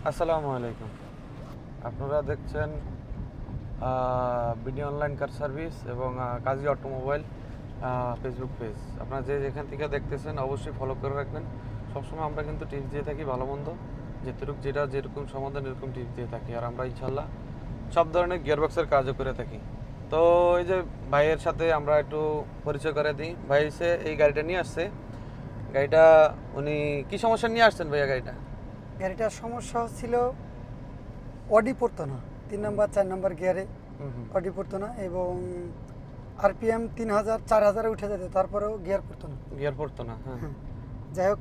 আসসালামু আলাইকুম। আপনারা দেখছেন বিডি অনলাইন কার সার্ভিস এবং কাজী অটোমোবাইল ফেসবুক পেজ। আপনারা যে যেখান থেকে দেখতেছেন অবশ্যই ফলো করে রাখবেন। সবসময় আমরা কিন্তু টিপস দিয়ে থাকি ভালো মন্দ, যেটা যেরকম সমাধান এরকম টিপস দিয়ে থাকি। আর আমরা ইনশাল্লাহ সব ধরনের গিয়ারবক্সের কাজও করে থাকি। তো এই যে ভাইয়ের সাথে আমরা একটু পরিচয় করে দিই। ভাই এসে এই গাড়িটা নিয়ে আসছে। গাড়িটা উনি কি সমস্যা নিয়ে আসছেন ভাইয়া? গাড়িটার সমস্যা হচ্ছিল অডি পড়তো না, 3 নাম্বার 4 নাম্বার গিয়ারে অডি পড়তো না এবং আরপিএম 3000 4000 উঠে যেত, তারপরেও গিয়ার পড়তো না। হ্যাঁ, যাই হোক,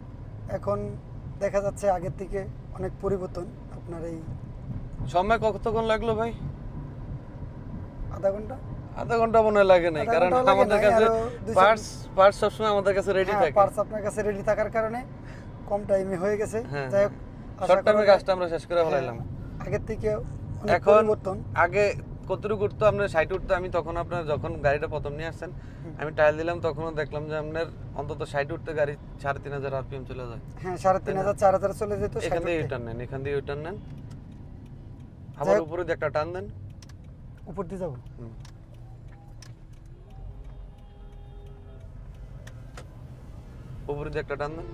এখন দেখা যাচ্ছে আগের থেকে অনেক পরিবর্তন। আপনার এই সময় কতক্ষণ লাগলো ভাই? আধা ঘন্টা মনে লাগে নাই, কারণ আমাদের কাছে পার্টস সবসময় আমাদের কাছে রেডি থাকে। পার্টস আপনার কাছে রেডি থাকার কারণে কম টাইমে হয়ে গেছে। যাই হোক, শর্ট টাইমে কাজটা আমরা শেষ করে ফেলাইলাম। আগের থেকে অনেক এখন পরিবর্তন। আগে কতটুকু উঠতো আপনার 60 উঠতো। আমি তখন আপনার যখন গাড়িটা প্রথম নিয়ে আসছেন আমি টায়ার দিলাম, তখনও দেখলাম যে আপনার অন্তত 60 উঠতে গাড়ি 3500 আরপিএম চলে যায়। হ্যাঁ, 3500 4000 চলে যেত। এখান দিয়ে ইউটার্ন নেন, আবার উপরে দিয়ে একটা টান দেন। উপর দিয়ে যাব। উপরে দিয়ে একটা টান দেন।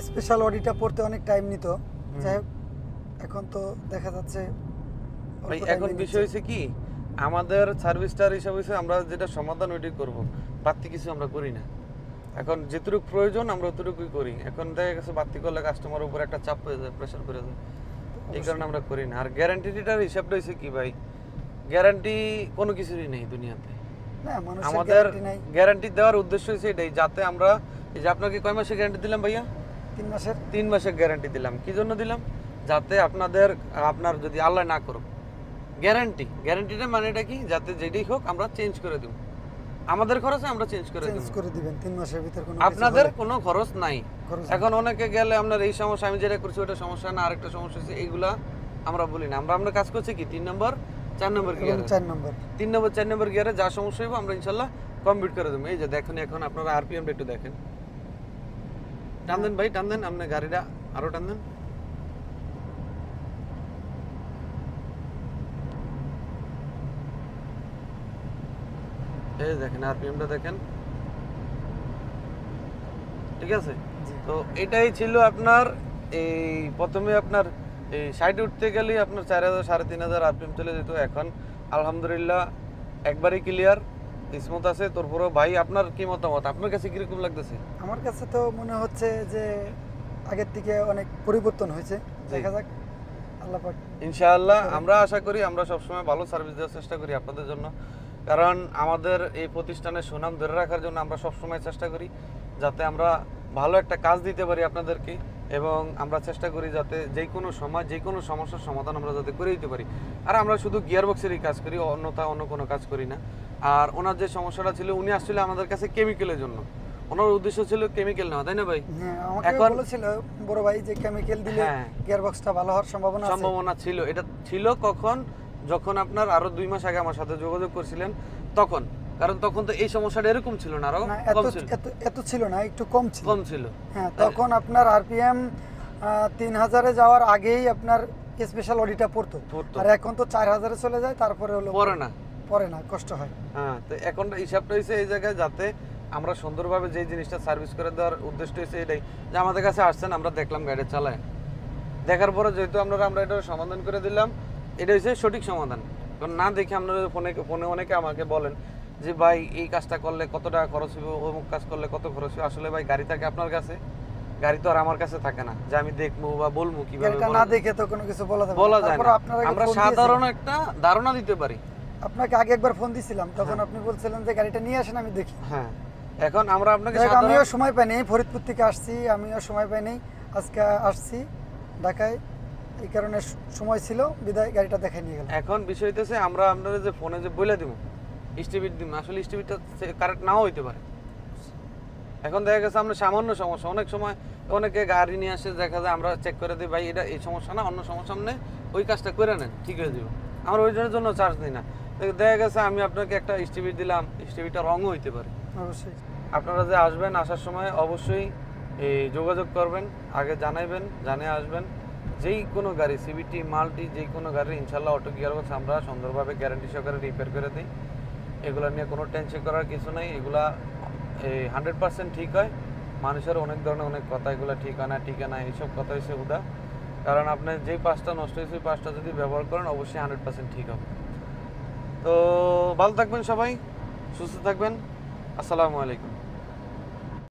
স্পেশাল অডিটা পড়তে অনেক টাইম নিত। যাই হোক, এখন তো দেখা যাচ্ছে ভাই এখন বিষয় হয়েছে কি, আমাদের সার্ভিসটার হিসাব হয়েছে আমরা যেটা সমাধান ওইটাই করবো, বাড়তি কিছু আমরা করি না। এখন যেটুকু প্রয়োজন আমরা অতটুকুই করি। এখন দেখা গেছে বাড়তি করলে কাস্টমারের উপর একটা চাপ হয়ে যায়, প্রেশার পড়ে যায়, এই কারণে আমরা করি না। আর গ্যারান্টিটার হিসাবটা হয়েছে কি ভাই, গ্যারান্টি কোনো কিছুরই নেই দুনিয়াতে। আমাদের গ্যারান্টি দেওয়ার উদ্দেশ্য হচ্ছে এটাই, যাতে আমরা এই যে আপনাকে কয় মাসের গ্যারান্টি দিলাম ভাইয়া? 3 মাসের গ্যারান্টি দিলাম। কি জন্য দিলাম? যাতে আপনার যদি আল্লাহ না করুক, গ্যারান্টিটা মানে এটা কি, যাতে যেটাই হোক আমরা চেঞ্জ করে দেব। আমাদের খরচে আমরা চেঞ্জ করে দিবেন 3 মাসের ভিতর, আপনাদের কোনো খরচ নাই। এখন অনেকে গেলে আপনার এই সমস্যা, আমি যেটা করছি ওটা সমস্যা না, আরেকটা সমস্যা হচ্ছে, এইগুলা আমরা বলি না। আমরা কাজ করছি কি 3 নম্বর 4 নম্বর গিয়ারে, 3 নম্বর 4 নম্বর গিয়ারে যা সমস্যা হইব আমরা ইনশাল্লাহ কমপ্লিট করে দেবো। এই যে দেখুন, এখন আপনারা আরপিএমটা একটু দেখেন। টান দেন ভাই, টান দেন, আপনি গাড়িটা আরো টান দেন। এই দেখেন আরপিএমটা দেখেন, ঠিক আছে? তো এটাই ছিল আপনার এই প্রথমে আপনার এই 60 উঠতে গেলে আপনার 4000 3500 আরপিএম চলে যেত। এখন আলহামদুলিল্লাহ একবারই ক্লিয়ার, স্মুথ আছে। তারপরে ভাই আপনার কি মতামত? আপনার কাছে কিরকম লাগতেছে? আমার কাছে তো মনে হচ্ছে যে আগের থেকে অনেক পরিবর্তন হয়েছে। দেখা যাক, আল্লাহ পাক ইনশাআল্লাহ। আমরা আশা করি আমরা সবসময় ভালো সার্ভিস দেওয়ার চেষ্টা করি আপনাদের জন্য, কারণ আমাদের এই প্রতিষ্ঠানের সুনাম ধরে রাখার জন্য আমরা সবসময় চেষ্টা করি যাতে আমরা ভালো একটা কাজ দিতে পারি আপনাদেরকে, এবং আমরা চেষ্টা করি যাতে যে কোনো সময় যে কোনো সমস্যার সমাধান আমরা যাতে করে দিতে পারি। আর আমরা শুধু গিয়ারবক্সেরই কাজ করি, অন্য কোনো কাজ করি না। আর ওনার যে সমস্যাটা ছিল, উনি আসলে আমাদের কাছে কেমিক্যালের জন্য, ওনার উদ্দেশ্য ছিল কেমিক্যাল নেওয়া, তাই না ভাই? এখন বলেছিল বড় ভাই যে কেমিক্যাল দিলে গিয়ারবক্সটা ভালো হওয়ার সম্ভাবনা ছিল। এটা ছিল কখন? যখন আপনার আরো 2 মাস আগে আমার সাথে যোগাযোগ করছিলেন তখন, কারণ তখন তো এই সমস্যাটা এরকম ছিল না, আরো কম ছিল। এত ছিল না, একটু কম ছিল। হ্যাঁ, তখন আপনার আরপিএম 3000 এ যাওয়ার আগেই আপনার স্পেশাল অডিটা পড়তো। আর এখন তো 4000 এ চলে যায়, তারপরে হলো পরে না, কষ্ট হয়। হ্যাঁ, তো এখন হিসাবটা হইছে এই জায়গায়, যাতে আমরা সুন্দরভাবে যে জিনিসটা সার্ভিস করে দেওয়ার উদ্দেশ্য হইছে এটাই, যে আমাদের কাছে আসছেন, আমরা দেখলাম গাড়ি চালায়, দেখার পরে যেহেতু আমরা এটা সমাধান করে দিলাম, এটা হচ্ছে সঠিক সমাধান। কারণ না দেখে আপনারা ফোনে অনেকে আমাকে বলেন যে ভাই এই কাজটা করলে কত টাকা খরচ হবে, অমুক কাজ করলে কত খরচ হবে। আসলে ভাই গাড়ি থাকে আপনার কাছে, গাড়ি তো আর আমার কাছে থাকে না যে আমি দেখবো বা বলবো কিভাবে। না দেখে তো কোনো কিছু বলা যায় না। আমরা সাধারণ একটা ধারণা দিতে পারি। আপনাকে আগে একবার ফোন দিছিলাম, তখন আপনি বলছিলেন যে গাড়িটা নিয়ে আসেন, আমি দেখি। হ্যাঁ, এখন আমরা আপনাকে আমিও সময় পাইনি, ফরিদপুর থেকে আসছি, আমিও সময় পাইনি, আজকে আসছি ঢাকায়, এই কারণে সময় ছিল বিদায় গাড়িটা দেখাই নিয়ে গেলাম। এখন বিষয় হইতেছে আমরা আপনাদের যে ফোনে যে বলে দিব স্টিবিট দিব, আসলে স্টিবিটটা কারেক্ট নাও হইতে পারে। এখন দেখা গেছে আমরা সামান্য সমস্যা, অনেক সময় অনেকে গাড়ি নিয়ে আসে, দেখা যায় আমরা চেক করে দিই ভাই এটা এই সমস্যা না, অন্য সমস্যা নেই, ওই কাজটা করে নেন, ঠিক হয়ে যাবে। আমরা ওইটার জন্য চার্জ দিই না। দেখা গেছে আমি আপনাকে একটা স্টিবিট দিলাম, স্টিবিটটা রঙও হইতে পারে। অবশ্যই আপনারা যে আসবেন, আসার সময় অবশ্যই এই যোগাযোগ করবেন, আগে জানাইবেন, জানিয়ে আসবেন। যেই কোনো গাড়ি সিভিটি মাল্টি যেই কোনো গাড়ি ইনশাল্লাহ অটো গিয়ারবক্স আমরা সুন্দরভাবে গ্যারান্টি সহকারে রিপেয়ার করে দিই। এগুলো নিয়ে কোনো টেনশন করার কিছু নাই। এগুলা 100% ঠিক হয়। মানুষের অনেক ধরনের অনেক কথা, এগুলো ঠিক হয় না, ঠিক না, এইসব কথা হচ্ছে হুদা। কারণ আপনার যেই পাঁচটা নষ্ট হয়েছে ওই পাঁচটা যদি ব্যবহার করেন অবশ্যই 100% ঠিক হবে। তো ভালো থাকবেন সবাই, সুস্থ থাকবেন। আসসালামু আলাইকুম।